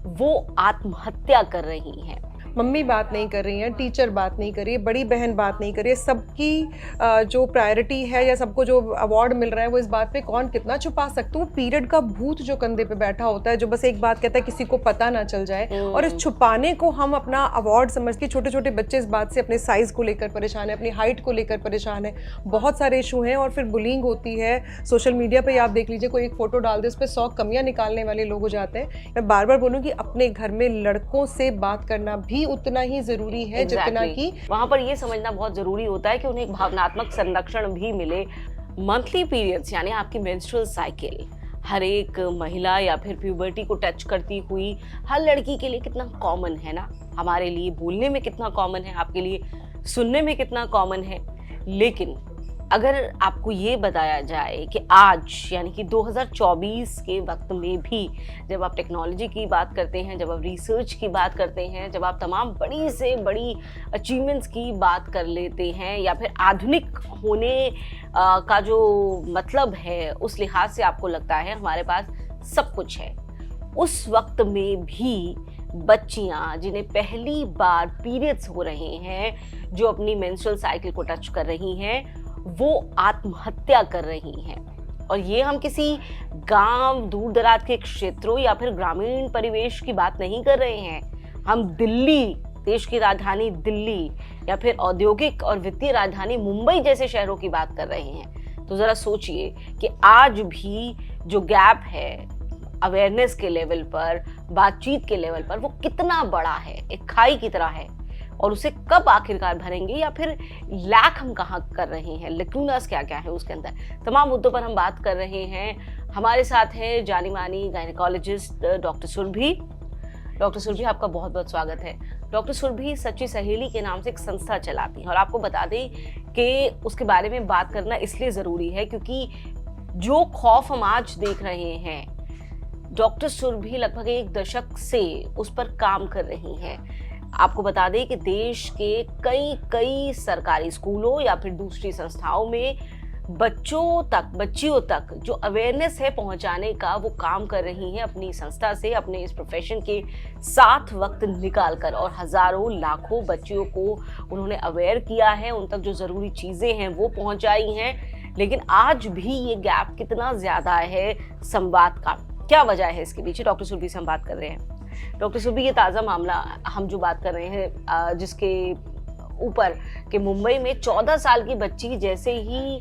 वो आत्महत्या कर रही हैं। मम्मी बात नहीं कर रही हैं, टीचर बात नहीं कर रही है, बड़ी बहन बात नहीं कर रही है। सबकी जो प्रायोरिटी है या सबको जो अवार्ड मिल रहा है वो इस बात पे कौन कितना छुपा सकता है। वो पीरियड का भूत जो कंधे पे बैठा होता है, जो बस एक बात कहता है किसी को पता ना चल जाए, और इस छुपाने को हम अपना अवार्ड समझ के छोटे छोटे बच्चे इस बात से अपने साइज को लेकर परेशान है, अपनी हाइट को लेकर परेशान है। बहुत सारे इशू हैं। और फिर बुलिंग होती है सोशल मीडिया पे। आप देख लीजिए, कोई एक फोटो डाल दे उस पर 100 कमियां निकालने वाले लोग हो जाते हैं। मैं बार बार बोलूँ कि अपने घर में लड़कों से बात करना भी उतना ही जरूरी है जितना कि वहां पर ये समझना बहुत जरूरी होता है कि उन्हें एक भावनात्मक संरक्षण भी मिले। मंथली पीरियड्स यानी आपकी मेंस्ट्रुअल साइकिल हर एक महिला या फिर प्यूबर्टी को टच करती हुई हर लड़की के लिए कितना कॉमन है ना। हमारे लिए बोलने में कितना कॉमन है, आपके लिए सुनने में कितना कॉमन है। लेकिन अगर आपको ये बताया जाए कि आज यानी कि 2024 के वक्त में भी जब आप टेक्नोलॉजी की बात करते हैं, जब आप रिसर्च की बात करते हैं, जब आप तमाम बड़ी से बड़ी अचीवमेंट्स की बात कर लेते हैं, या फिर आधुनिक होने का जो मतलब है उस लिहाज से आपको लगता है हमारे पास सब कुछ है, उस वक्त में भी बच्चियां जिन्हें पहली बार पीरियड्स हो रहे हैं, जो अपनी मेंस्ट्रुअल साइकिल को टच कर रही हैं, वो आत्महत्या कर रही हैं। और ये हम किसी गांव दूर दराज के क्षेत्रों या फिर ग्रामीण परिवेश की बात नहीं कर रहे हैं। हम दिल्ली, देश की राजधानी दिल्ली, या फिर औद्योगिक और वित्तीय राजधानी मुंबई जैसे शहरों की बात कर रहे हैं। तो जरा सोचिए कि आज भी जो गैप है अवेयरनेस के लेवल पर, बातचीत के लेवल पर, वो कितना बड़ा है, एक खाई की तरह है। और उसे कब आखिरकार भरेंगे, या फिर लैक हम कहाँ कर रहे हैं, लेक्यूनास क्या क्या है उसके अंदर, तमाम मुद्दों पर हम बात कर रहे हैं। हमारे साथ है जानी मानी gynaecologist doctor Surabhi. Doctor Surabhi, आपका बहुत बहुत स्वागत है। डॉक्टर सुरभि सच्ची सहेली के नाम से एक संस्था चलाती हैं, और आपको बता दें कि उसके बारे में बात करना इसलिए ज़रूरी है क्योंकि जो खौफ हम आज देख रहे हैं, डॉक्टर सुरभि लगभग एक दशक से उस पर काम कर रही हैं। आपको बता दें कि देश के कई सरकारी स्कूलों या फिर दूसरी संस्थाओं में बच्चियों तक जो अवेयरनेस है पहुंचाने का वो काम कर रही हैं अपनी संस्था से, अपने इस प्रोफेशन के साथ वक्त निकालकर। और हजारों लाखों बच्चियों को उन्होंने अवेयर किया है, उन तक जो ज़रूरी चीज़ें हैं वो पहुंचाई हैं। लेकिन आज भी ये गैप कितना ज़्यादा है संवाद का, क्या वजह है इसके पीछे? डॉक्टर सुरभि से हम बात कर रहे हैं। डॉक्टर सुरभि, ये ताज़ा मामला हम जो बात कर रहे हैं जिसके ऊपर कि मुंबई में 14 साल की बच्ची जैसे ही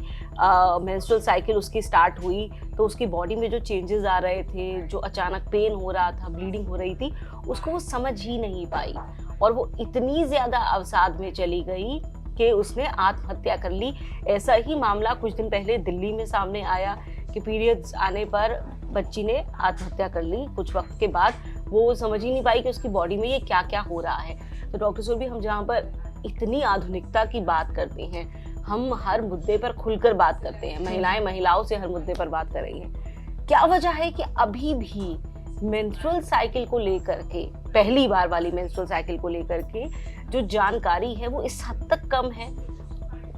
मेंस्ट्रुअल साइकिल उसकी स्टार्ट हुई तो उसकी बॉडी में जो चेंजेस आ रहे थे, जो अचानक पेन हो रहा था, ब्लीडिंग हो रही थी, उसको वो समझ ही नहीं पाई और वो इतनी ज़्यादा अवसाद में चली गई कि उसने आत्महत्या कर ली। ऐसा ही मामला कुछ दिन पहले दिल्ली में सामने आया कि पीरियड्स आने पर बच्ची ने आत्महत्या कर ली। कुछ वक्त के बाद वो समझ ही नहीं पाई कि उसकी बॉडी में ये क्या क्या हो रहा है। तो डॉक्टर सुरभि, हम जहाँ पर इतनी आधुनिकता की बात करते हैं, हम हर मुद्दे पर खुलकर बात करते हैं, महिलाएं महिलाओं से हर मुद्दे पर बात कर रही हैं, क्या वजह है कि अभी भी मेंस्ट्रुअल साइकिल को लेकर के, पहली बार वाली मेंस्ट्रुअल साइकिल को लेकर के जो जानकारी है वो इस हद तक कम है?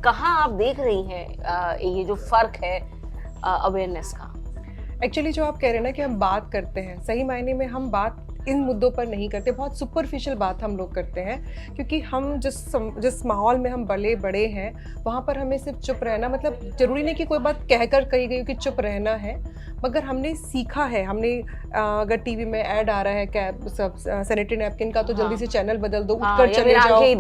कहाँ आप देख रही हैं ये जो फर्क है अवेयरनेस का? एक्चुअली जो आप कह रहे हैं ना कि हम बात करते हैं, सही मायने में हम बात इन मुद्दों पर नहीं करते, बहुत सुपरफिशियल बात हम लोग करते हैं। क्योंकि हम जिस माहौल में हम बड़े हैं वहाँ पर हमें सिर्फ चुप रहना, मतलब ज़रूरी नहीं कि कोई बात कहकर कही गई कि चुप रहना है, मगर हमने सीखा है। हमने अगर टीवी में ऐड आ रहा है कैब सैनिटरी नैपकिन का, तो जल्दी से चैनल बदल दो, उठकर चले जाओ, आंखें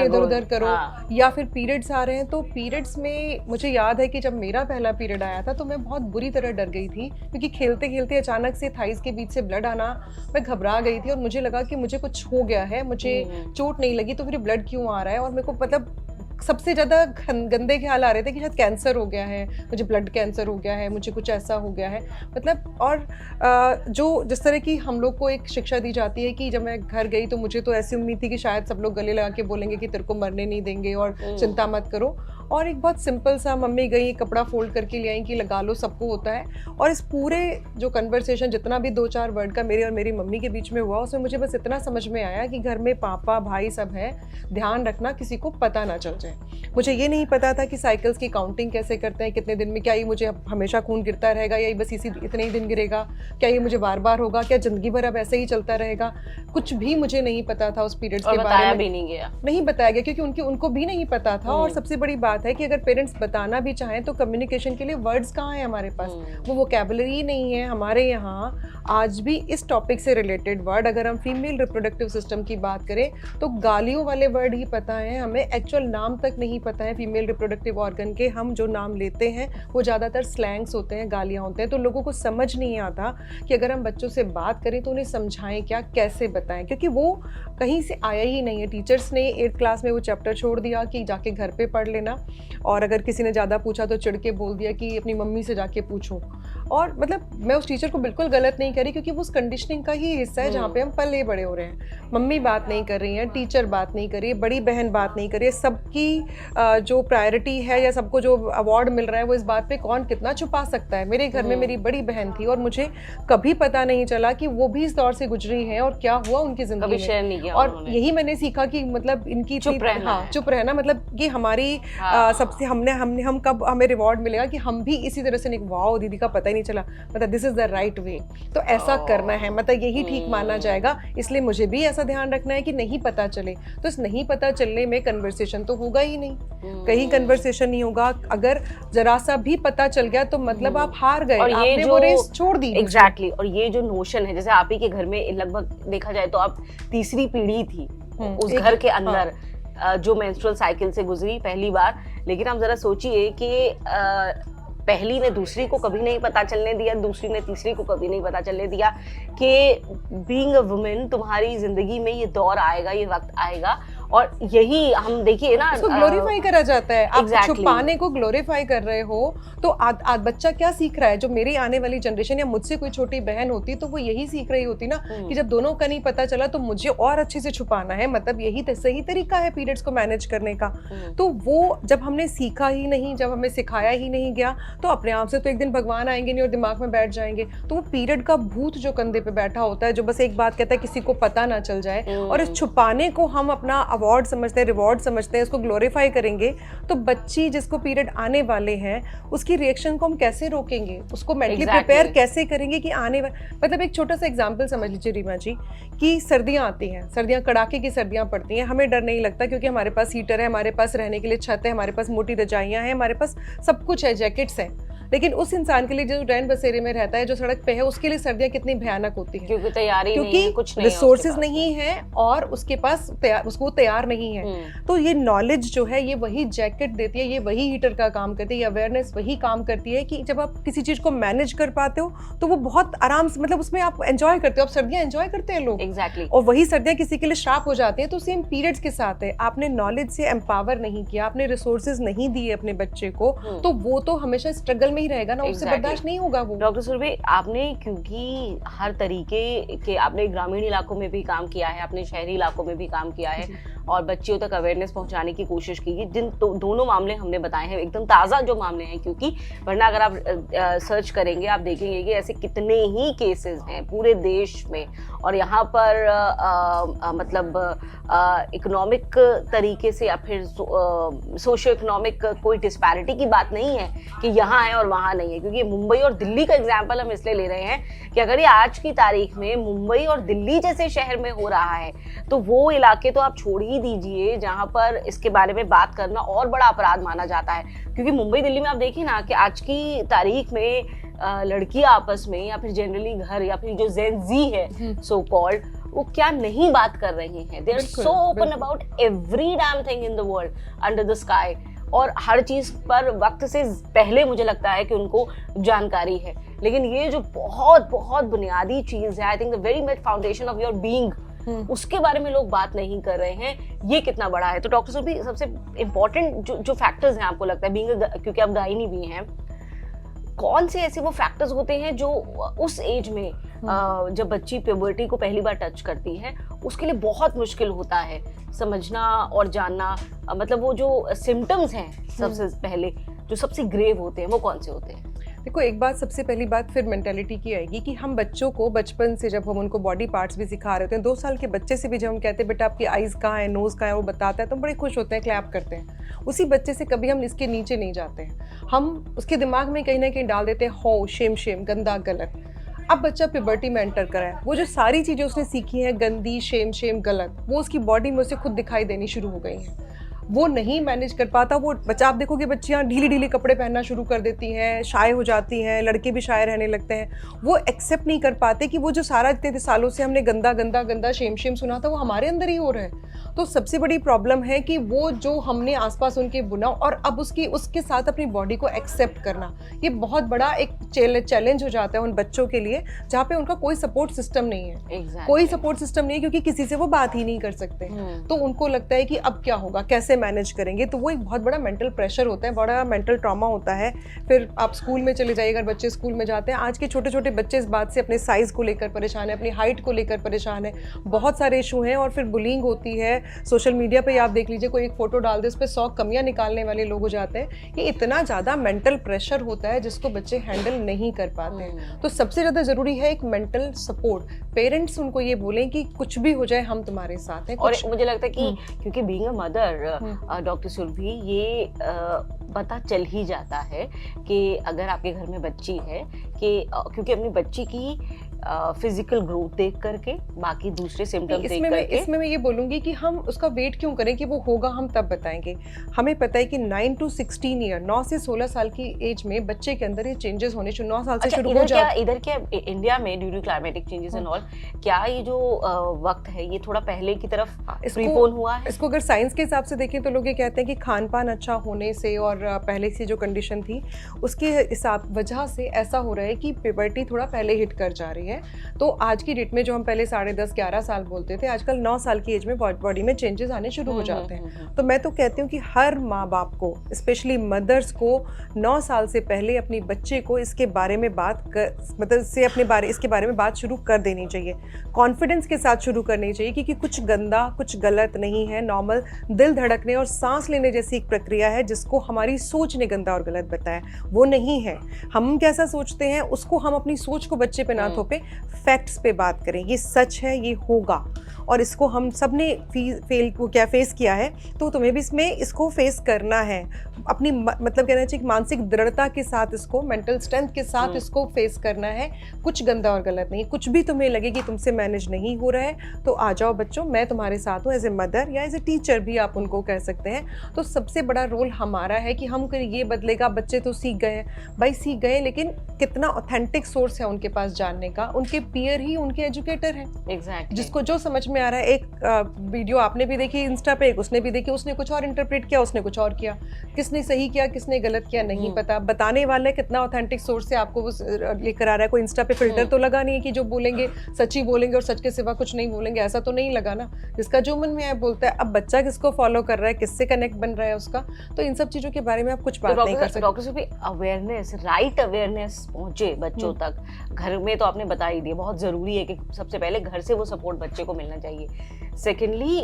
इधर उधर करो। या फिर पीरियड्स आ रहे हैं तो पीरियड्स में मुझे याद है कि जब मेरा पहला पीरियड आया था तो मैं बहुत बुरी तरह डर गई थी, क्योंकि खेलते खेलते अचानक से थाइस के बीच से ब्लड आना, मैं घबरा गई थी और मुझे लगा कि मुझे कुछ हो गया है, मुझे चोट नहीं लगी तो फिर ब्लड क्यों आ रहा है। और मेरे को मतलब सबसे ज़्यादा गंदे ख्याल आ रहे थे कि शायद कैंसर हो गया है, मुझे ब्लड कैंसर हो गया है, मुझे कुछ ऐसा हो गया है, मतलब। और जो जिस तरह की हम लोग को एक शिक्षा दी जाती है कि जब मैं घर गई तो मुझे तो ऐसी उम्मीद थी कि शायद सब लोग गले लगा के बोलेंगे कि तेरे को मरने नहीं देंगे और चिंता मत करो। और एक बहुत सिंपल सा मम्मी गई कपड़ा फोल्ड करके ले आई कि लगा लो, सबको होता है। और इस पूरे जो कन्वर्सेशन जितना भी 2-4 वर्ड का मेरे और मेरी मम्मी के बीच में हुआ, उसमें मुझे बस इतना समझ में आया कि घर में पापा भाई सब है, ध्यान रखना किसी को पता ना चल जाए। मुझे ये नहीं पता था कि साइकिल्स की काउंटिंग कैसे करते हैं, कितने दिन में, क्या ये मुझे हमेशा खून गिरता रहेगा या बस इतने ही दिन गिरेगा, क्या ये मुझे बार बार होगा, क्या जिंदगी भर अब ऐसे ही चलता रहेगा, कुछ भी मुझे नहीं पता था उस पीरियड्स के बारे में। भी नहीं बताया गया क्योंकि उनको भी नहीं पता था। और सबसे बड़ी बात है कि अगर पेरेंट्स बताना भी चाहें तो कम्युनिकेशन के लिए वर्ड्स कहाँ हैं हमारे पास, वो वोकैबुलरी नहीं है हमारे यहाँ। आज भी इस टॉपिक से रिलेटेड वर्ड, अगर हम फीमेल रिप्रोडक्टिव सिस्टम की बात करें तो गालियों वाले वर्ड ही पता है हमें, एक्चुअल नाम तक नहीं पता है फीमेल रिप्रोडक्टिव ऑर्गन के। हम जो नाम लेते हैं वो ज़्यादातर स्लैंग्स होते हैं, गालियाँ होते हैं, तो लोगों को समझ नहीं आता कि अगर हम बच्चों से बात करें तो उन्हें समझाएं क्या, कैसे बताएं, क्योंकि वो कहीं से आया ही नहीं है। टीचर्स ने 8th क्लास में वो चैप्टर छोड़ दिया कि जाके घर पे पढ़ लेना, और अगर किसी ने ज़्यादा पूछा तो चिढ़ के बोल दिया कि अपनी मम्मी से जाके पूछो। और मतलब मैं उस टीचर को बिल्कुल गलत नहीं करी, क्योंकि वो उस कंडीशनिंग का ही हिस्सा है जहाँ पे हम पले बड़े हो रहे हैं। मम्मी बात नहीं कर रही हैं, टीचर बात नहीं कर रही है, बड़ी बहन बात नहीं कर रही है, सबकी जो प्रायोरिटी है या सबको जो अवार्ड मिल रहा है वो इस बात पे कौन कितना छुपा सकता है। मेरे घर में मेरी बड़ी बहन थी और मुझे कभी पता नहीं चला कि वो भी इस दौर से गुजरी है और क्या हुआ उनकी जिंदगी में। शेयर नहीं किया और यही मैंने सीखा कि मतलब इनकी चुप रहना मतलब कि हमारी सबसे हम कब हमें रिवॉर्ड मिलेगा कि हम भी इसी तरह से, वाओ दीदी का पता ही नहीं चला, मतलब this is the right way, तो ऐसा करना है, मतलब यही ठीक माना जाएगा। इसलिए मुझे भी ऐसा ध्यान रखना है कि नहीं पता चले, तो इस नहीं पता चलने में कन्वर्सेशन तो होगा ही नहीं, कहीं कन्वर्सेशन नहीं होगा। अगर जरा सा भी पता चल गया तो मतलब आप हार गए, और आपने वो रेस छोड़ दी। एग्जैक्टली। और ये जो नोशन है, जैसे आप ही के घर में लगभग देखा जाए तो आप तीसरी पीढ़ी थी उस घर के अंदर जो मेंस्ट्रुअल साइकिल से गुजरी पहली बार। लेकिन आप जरा सोचिए कि पहली ने दूसरी को कभी नहीं पता चलने दिया, दूसरी ने तीसरी को कभी नहीं पता चलने दिया कि बीइंग अ वुमेन तुम्हारी जिंदगी में ये दौर आएगा, ये वक्त आएगा। और यही हम देखिए ना, उसको ग्लोरीफाई करा जाता है। आप exactly. छुपाने को ग्लोरीफाई कर रहे हो तो आज बच्चा क्या सीख रहा है, जो मेरी आने वाली जनरेशन या मुझसे कोई छोटी बहन होती तो वो यही सीख रही होती ना कि जब दोनों का नहीं पता चला तो मुझे और अच्छे से छुपाना है, मतलब यही सही तरीका है पीरियड्स को मैनेज करने का। तो वो जब हमने सीखा ही नहीं, जब हमें सिखाया ही नहीं गया, तो अपने आप से तो एक दिन भगवान आएंगे नहीं और दिमाग में बैठ जाएंगे। तो वो पीरियड का भूत जो कंधे पे बैठा होता है, जो बस एक बात कहता है किसी को पता ना चल जाए, और इस छुपाने को हम अपना अवार्ड समझते हैं, रिवॉर्ड समझते हैं, उसको ग्लोरीफाई करेंगे, तो बच्ची जिसको पीरियड आने वाले हैं उसकी रिएक्शन को हम कैसे रोकेंगे, उसको मेंटली प्रिपेयर कैसे करेंगे कि आने मतलब एक छोटा सा एग्जांपल समझ लीजिए रीमा जी, कि सर्दियां आती हैं, सर्दियां कड़ाके की सर्दियां पड़ती हैं, हमें डर नहीं लगता क्योंकि हमारे पास हीटर है, हमारे पास रहने के लिए छत है, हमारे पास मोटी रजाइयां हैं, हमारे पास सब कुछ है, जैकेट्स हैं। लेकिन उस इंसान के लिए जो रैन बसेरे में रहता है, जो सड़क पे है, उसके लिए सर्दियां कितनी भयानक होती हैं, क्योंकि तैयारी नहीं है, कुछ नहीं, रिसोर्सेज नहीं है और उसके पास उसको तैयार नहीं है। तो ये नॉलेज जो है, ये वही जैकेट देती है, ये वही हीटर का काम करती है, ये अवेयरनेस वही काम करती है कि जब आप किसी चीज को मैनेज कर पाते हो तो वो बहुत आराम से, मतलब उसमें आप एंजॉय करते हो। आप सर्दियां एंजॉय करते हैं लोग, एग्जैक्टली। और वही सर्दियां किसी के लिए श्राप हो जाती है। तो सेम पीरियड्स के साथ है, आपने नॉलेज से एम्पावर नहीं किया, आपने रिसोर्सेज नहीं दिए अपने बच्चे को, तो वो तो हमेशा स्ट्रगल में ही रहेगा ना, उससे बर्दाश्त नहीं होगा वो। डॉक्टर सुरभि, आपने क्योंकि हर तरीके के, आपने ग्रामीण इलाकों में भी काम किया है, आपने शहरी इलाकों में भी काम किया है और बच्चियों तक अवेयरनेस पहुंचाने की कोशिश की है। जिन दोनों मामले हमने बताए हैं एकदम ताज़ा जो मामले हैं, क्योंकि वरना अगर आप सर्च करेंगे आप देखेंगे कि ऐसे कितने ही केसेस हैं पूरे देश में। और यहाँ पर मतलब इकोनॉमिक तरीके से या फिर सोशो इकोनॉमिक कोई डिस्पैरिटी की बात नहीं है कि यहाँ है और वहाँ नहीं है, क्योंकि मुंबई और दिल्ली का एग्जाम्पल हम इसलिए ले रहे हैं कि अगर ये आज की तारीख में मुंबई और दिल्ली जैसे शहर में हो रहा है तो वो इलाके तो आप छोड़ ही दीजिए जहाँ पर इसके बारे में बात करना और बड़ा अपराध माना जाता है। क्योंकि मुंबई दिल्ली में आप देखिए ना कि आज की तारीख में लड़कियां आपस में या फिर जनरली घर या फिर जो जेन जी है सो कॉल्ड, वो क्या नहीं बात कर रहे हैं। They are so open about every damn thing in the world under the sky, और हर चीज पर वक्त से पहले मुझे लगता है कि उनको जानकारी है। लेकिन ये जो बहुत बहुत बुनियादी चीज है, I think the very much foundation of your being, उसके बारे में लोग बात नहीं कर रहे हैं, ये कितना बड़ा है। तो डॉक्टर सुरभि, सबसे इम्पोर्टेंट जो फैक्टर्स हैं आपको लगता है, बीइंग, क्योंकि आप गायनी भी हैं, कौन से ऐसे वो फैक्टर्स होते हैं जो उस एज में जब बच्ची प्यूबर्टी को पहली बार टच करती है उसके लिए बहुत मुश्किल होता है समझना और जानना, मतलब वो जो सिम्टम्स हैं सबसे पहले जो सबसे ग्रेव होते हैं वो कौन से होते हैं? देखो, एक बात, सबसे पहली बात फिर मेंटेलिटी की आएगी कि हम बच्चों को बचपन से जब हम उनको बॉडी पार्ट्स भी सिखा रहे होते हैं, 2 साल के बच्चे से भी जब हम कहते हैं बेटा आपकी आईज कहाँ है, नोज़ कहाँ है, वो बताता है तो बड़े खुश होते हैं, क्लैप करते हैं। उसी बच्चे से कभी हम इसके नीचे नहीं जाते हैं, हम उसके दिमाग में कहीं ना कहीं डाल देते हैं हो, शेम शेम, गंदा, गलत। अब बच्चा प्यूबर्टी में एंटर करा है, वो जो सारी चीज़ें उसने सीखी हैं गंदी, शेम शेम, गलत, वो उसकी बॉडी में उसे खुद दिखाई देनी शुरू हो गई हैं। वो नहीं मैनेज कर पाता वो बच्चा। आप देखोगे बच्चियाँ ढीली ढीली कपड़े पहनना शुरू कर देती हैं, शाय हो जाती हैं, लड़के भी शाय रहने लगते हैं। वो एक्सेप्ट नहीं कर पाते कि वो जो सारा इतने सालों से हमने गंदा गंदा गंदा शेम शेम सुना था वो हमारे अंदर ही हो रहा है। तो सबसे बड़ी प्रॉब्लम है कि वो जो हमने आसपास उनके बुना और अब उसके साथ अपनी बॉडी को एक्सेप्ट करना, ये बहुत बड़ा एक चैलेंज हो जाता है उन बच्चों के लिए जहाँ पे उनका कोई सपोर्ट सिस्टम नहीं है। कोई सपोर्ट सिस्टम नहीं है क्योंकि किसी से वो बात ही नहीं कर सकते। तो उनको लगता है कि अब क्या होगा, कैसे मैनेज करेंगे, तो वो एक बहुत बड़ा मेंटल प्रेशर होता है, बड़ा मेंटल ट्रॉमा होता है। फिर आप स्कूल में चले जाइए, अगर बच्चे स्कूल में जाते हैं, आज के छोटे छोटे बच्चे इस बात से अपने साइज़ को लेकर परेशान है, अपनी हाइट को लेकर परेशान है, बहुत सारे इशू हैं। और फिर बुलिंग होती है, सोशल मीडिया पे आप देख लीजिए, कोई एक फोटो डाल दे उस पर 100 कमियां निकालने वाले लोग हो जाते हैं। ये इतना ज़्यादा मेंटल प्रेशर होता है जिसको बच्चे हैंडल नहीं कर पाते हैं। तो सबसे ज़्यादा ज़रूरी है एक मेंटल सपोर्ट। पेरेंट्स उनको ये बोलें कि कुछ भी हो जाए हम तुम्हारे साथ हैं। और मुझे लगता है कि क्योंकि being a mother doctor Surabhi, ये पता चल ही जाता है कि अगर आपके घर में बच्ची है कि क्योंकि अपनी बच्ची की फिजिकल ग्रोथ देख करके, बाकी दूसरे सिम्टम्स देख करके। इसमें मैं ये बोलूँगी कि हम उसका वेट क्यों करें कि वो होगा, हम तब बताएंगे। हमें पता है कि 9 to 16 ईयर, 9 से 16 साल की एज में बच्चे के अंदर ये चेंजेस होने शुरू 9 साल से शुरू हो जाते हैं। इधर क्या इंडिया में due to climatic changes and all, क्या ये जो वक्त है ये थोड़ा पहले की तरफ प्रीपोन हुआ है? इसको अगर साइंस के हिसाब से देखें तो लोग ये कहते हैं कि खान पान अच्छा होने से और पहले से जो कंडीशन थी उसके हिसाब वजह से ऐसा हो रहा है कि प्यूबर्टी थोड़ा पहले हिट कर जा रही है। तो आज की डेट में जो हम पहले 10.5-11 साल बोलते थे, आजकल 9 साल की एज में बॉडी में चेंजेस आने शुरू हो जाते हैं। तो मैं तो कहती हूँ कि हर माँ बाप को, स्पेशली मदर्स को, 9 साल से पहले अपनी बच्चे को इसके बारे में इसके बारे में बात शुरू कर देनी चाहिए। कॉन्फिडेंस के साथ शुरू करनी चाहिए क्योंकि कुछ गंदा, कुछ गलत नहीं है। नॉर्मल दिल धड़कने और सांस लेने जैसी एक प्रक्रिया है जिसको हमारी सोच ने गंदा और गलत बताया, वो नहीं है। हम कैसा सोचते हैं उसको हम अपनी सोच को बच्चे पे ना थोपे, फैक्ट्स पे बात करें। ये सच है, ये होगा और इसको हम सब ने फेस किया है, तो तुम्हें भी इसमें इसको फेस करना है। अपनी मतलब कहना चाहिए मानसिक दृढ़ता के साथ, इसको मेंटल स्ट्रेंथ के साथ इसको फेस करना है। कुछ गंदा और गलत नहीं। कुछ भी तुम्हें लगे कि तुमसे मैनेज नहीं हो रहा है तो आ जाओ बच्चों, मैं तुम्हारे साथ हूँ। एज ए मदर या एज ए टीचर भी आप उनको कह सकते हैं। तो सबसे बड़ा रोल हमारा है कि हम ये बदलेगा, बच्चे तो सीख गए हैं भाई, सीख गए, लेकिन कितना ऑथेंटिक सोर्स है उनके पास जानने का? उनके पीयर ही उनके एजुकेटर हैं। एग्जैक्टली। जिसको जो समझ में आ रहा है। एक वीडियो आपने भी देखी इंस्टा पे, एक उसने भी देखी, उसने कुछ और इंटरप्रेट किया, उसने कुछ और किया। किसने सही किया, किसने गलत किया, नहीं पता। बताने वाला कितना ऑथेंटिक सोर्स से आपको वो लेकर आ रहा है। कोई इंस्टा पे फिल्टर तो लगा नहीं है कि जो बोलेंगे सच ही बोलेंगे और सच के सिवा कुछ नहीं बोलेंगे, ऐसा तो नहीं लगा ना। जिसका जो मन में आया बोलता है। अब बच्चा किसको फॉलो कर रहा है, किससे कनेक्ट बन रहा है उसका, तो इन सब चीजों के बारे में आप कुछ बात नहीं कर सकते। डॉक्टर से भी अवेयरनेस, राइट अवेयरनेस पहुंचे बच्चों तक। घर में तो आपने बता ही दिया, बहुत जरूरी है कि सबसे पहले घर से वो सपोर्ट बच्चे को मिलना चाहिए। सेकेंडली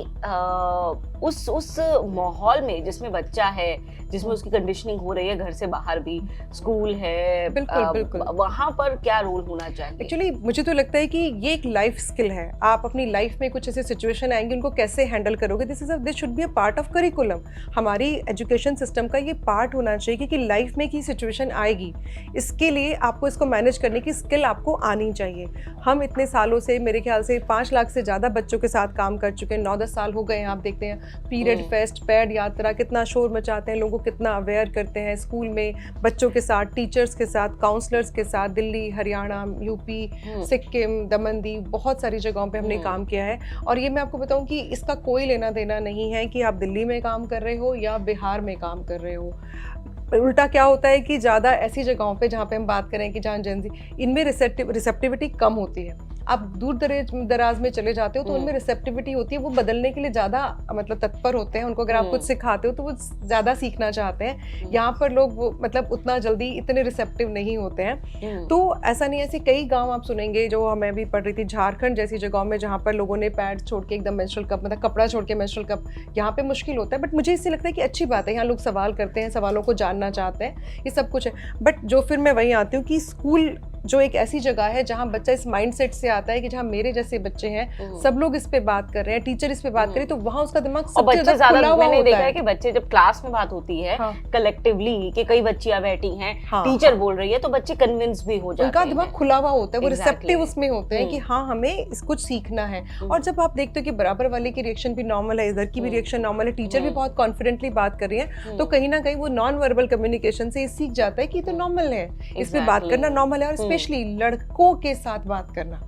उस माहौल में जिसमें बच्चा है, जिसमें उसकी कंडीशनिंग हो रही है, घर से बाहर भी स्कूल है, बिल्कुल वहां पर क्या रोल होना चाहिए? एक्चुअली मुझे तो लगता है कि ये एक लाइफ स्किल है। आप अपनी लाइफ में कुछ ऐसे सिचुएशन आएंगे, उनको कैसे हैंडल करोगे, this should be a part of curriculum. हमारी एजुकेशन सिस्टम का ये पार्ट होना चाहिए कि लाइफ में की सिचुएशन आएगी, इसके लिए आपको इसको मैनेज करने की स्किल आपको आनी चाहिए। हम इतने सालों से, मेरे ख्याल से 5 लाख से ज़्यादा बच्चों के साथ काम कर चुके हैं। 9-10 साल हो गए हैं। आप देखते हैं पीरियड फेस्ट, पैड यात्रा, कितना शोर मचाते हैं, लोगों को कितना अवेयर करते हैं। स्कूल में बच्चों के साथ, टीचर्स के साथ, काउंसलर्स के साथ, दिल्ली, हरियाणा, यूपी, सिक्किम, दमनदीव, बहुत सारी जगहों पे हमने काम किया है। और ये मैं आपको बताऊं कि इसका कोई लेना देना नहीं है कि आप दिल्ली में काम कर रहे हो या बिहार में काम कर रहे हो। उल्टा क्या होता है कि ज़्यादा ऐसी जगहों पे जहाँ पे हम बात करें कि जहाँ जेंजी, इनमें रिसेप्टिविटी कम होती है। आप दूर दराज में चले जाते हो तो उनमें रिसेप्टिविटी होती है, वो बदलने के लिए ज़्यादा मतलब तत्पर होते हैं। उनको अगर आप कुछ सिखाते हो तो वो ज़्यादा सीखना चाहते हैं। यहाँ पर लोग वो मतलब उतना जल्दी इतने रिसेप्टिव नहीं होते हैं। तो ऐसा नहीं, ऐसे कई गांव आप सुनेंगे, जो मैं भी पढ़ रही थी, झारखंड जैसी जगहों में जहाँ पर लोगों ने पैड छोड़ के एकदम मेंस्ट्रुअल कप, मतलब कपड़ा छोड़ के मेंस्ट्रुअल कप, यहाँ पे मुश्किल होता है। बट मुझे इससे लगता है कि अच्छी बात है, यहाँ लोग सवाल करते हैं, सवालों को जानना चाहते हैं, ये सब कुछ है। बट जो फिर मैं वहीं आती हूँ कि स्कूल जो एक ऐसी जगह है जहाँ बच्चा इस माइंडसेट से आता है कि जहाँ मेरे जैसे बच्चे हैं, सब लोग इस पे बात कर रहे हैं, टीचर इस पे बात कर रहे हैं, तो वहाँ उसका दिमाग सबसे ज्यादा खुला हुआ मैंने होता देखा है है कि बच्चे जब क्लास में बात होती है कलेक्टिवली कि कई बच्चियां बैठी हैं, टीचर बोल रही है, तो बच्चे कन्विंस भी हो जाते हैं, उनका दिमाग खुला हुआ होता है, वो रिसेप्टिव उसमें होते हैं कि हाँ हमें कुछ सीखना है। और जब आप देखते हो कि बराबर वाले की रिएक्शन भी नॉर्मल है, इधर की भी रिएक्शन नॉर्मल है, टीचर भी बहुत कॉन्फिडेंटली बात कर रही है, तो कहीं ना कहीं वो नॉन वर्बल कम्युनिकेशन से सीख जाता है कि तो नॉर्मल है, इस पे बात करना नॉर्मल है। और स्पेशली लड़कों के साथ बात करना,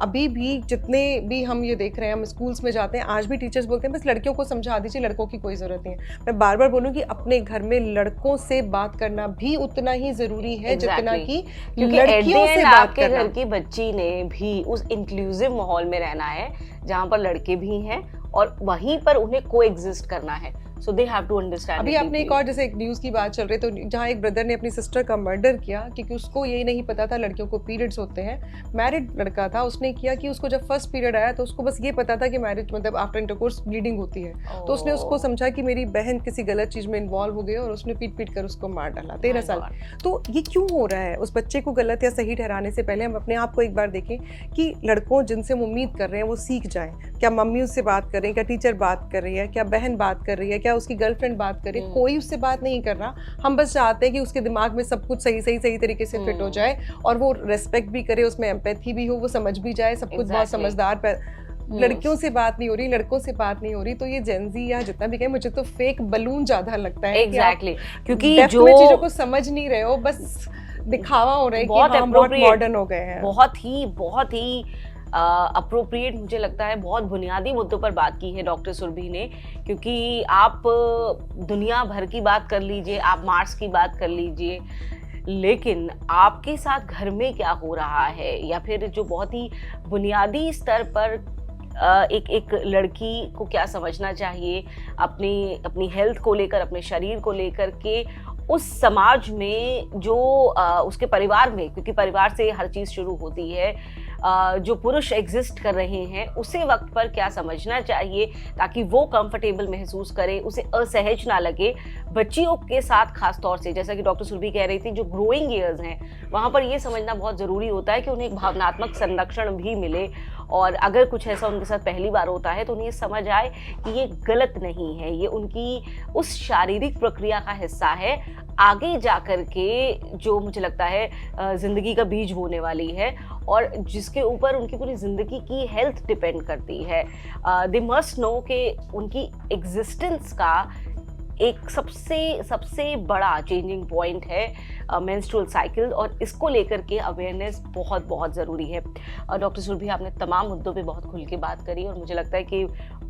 अभी भी जितने भी हम ये देख रहे हैं, हम स्कूल्स में जाते हैं, आज भी टीचर्स बोलते हैं बस लड़कियों को समझा दीजिए, लड़कों की कोई जरूरत नहीं है। मैं बार बार बोलूँगी, अपने घर में लड़कों से बात करना भी उतना ही जरूरी है जितना कि लड़कियों से बात करना। घर की बच्ची ने भी उस इंक्लूसिव माहौल में रहना है जहाँ पर लड़के भी हैं और वहीं पर उन्हें कोएग्जिस्ट करना है। So they have to understand. अभी आपने एक और जैसे एक न्यूज़ की बात चल रही, तो जहाँ एक ब्रदर ने अपनी सिस्टर का मर्डर किया क्योंकि उसको ये नहीं पता था लड़कियों को पीरियड्स होते हैं। मैरिड लड़का था, उसने किया कि उसको जब फर्स्ट पीरियड आया तो उसको बस ये पता था कि मैरिज मतलब आफ्टर इंटरकोर्स ब्लीडिंग होती है। तो उसने उसको समझा कि मेरी बहन किसी गलत चीज़ में इन्वॉल्व हो गई और उसने पीट पीट कर उसको मार डाला। 13 साल। तो ये क्यों हो रहा है? उस बच्चे को गलत या सही ठहराने से पहले हम अपने आप को एक बार देखें कि लड़कों जिनसे हम उम्मीद कर रहे हैं वो सीख जाएं। क्या मम्मी उससे बात कर रही है, क्या टीचर बात कर रही है, क्या बहन बात कर रही है, क्या उसकी गर्लफ्रेंड बात करे, कोई उससे बात नहीं कर रहा। हम बस चाहते हैं कि उसके दिमाग में सब कुछ सही तरीके से फिट हो जाए और वो रेस्पेक्ट भी करे, उसमें एम्पैथी भी हो, वो समझ भी जाए, सब कुछ बहुत समझदार। लड़कियों से बात नहीं हो रही, लड़कों से बात नहीं हो रही, तो ये जेनजी या जितना भी कहे, मुझे तो फेक बलून ज्यादा लगता है। एग्जैक्टली, क्योंकि जो चीजों को समझ नहीं रहे हो, बस दिखावा हो रहा है कि हम बहुत मॉडर्न हो गए हैं। बहुत ही अप्रोप्रिएट मुझे लगता है, बहुत बुनियादी मुद्दों पर बात की है डॉक्टर सुरभि ने। क्योंकि आप दुनिया भर की बात कर लीजिए, आप मार्स की बात कर लीजिए, लेकिन आपके साथ घर में क्या हो रहा है, या फिर जो बहुत ही बुनियादी स्तर पर एक लड़की को क्या समझना चाहिए अपनी हेल्थ को लेकर, अपने शरीर को लेकर के, उस समाज में जो उसके परिवार में, क्योंकि परिवार से हर चीज़ शुरू होती है, जो पुरुष एग्जिस्ट कर रहे हैं उसे वक्त पर क्या समझना चाहिए ताकि वो कंफर्टेबल महसूस करे, उसे असहज ना लगे। बच्चियों के साथ खास तौर से, जैसा कि डॉक्टर सुरभि कह रही थी, जो ग्रोइंग ईयर्स हैं वहाँ पर ये समझना बहुत ज़रूरी होता है कि उन्हें एक भावनात्मक संरक्षण भी मिले, और अगर कुछ ऐसा उनके साथ पहली बार होता है तो उन्हें समझ आए कि ये गलत नहीं है, ये उनकी उस शारीरिक प्रक्रिया का हिस्सा है। आगे जाकर के जो मुझे लगता है ज़िंदगी का बीज बोने वाली है और जिसके ऊपर उनकी पूरी ज़िंदगी की हेल्थ डिपेंड करती है। दे मस्ट नो कि उनकी एग्जिस्टेंस का एक सबसे बड़ा चेंजिंग पॉइंट है मेंस्ट्रुअल साइकिल, और इसको लेकर के अवेयरनेस बहुत ज़रूरी है। डॉक्टर सुरभि, आपने तमाम मुद्दों पे बहुत खुल के बात करी और मुझे लगता है कि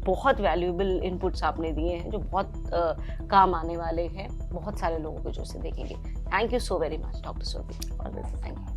बहुत वैल्यूएबल इनपुट्स आपने दिए हैं जो बहुत काम आने वाले हैं बहुत सारे लोगों को जो उसे देखेंगे। Thank you so very much doctor Surabhi. Thank you.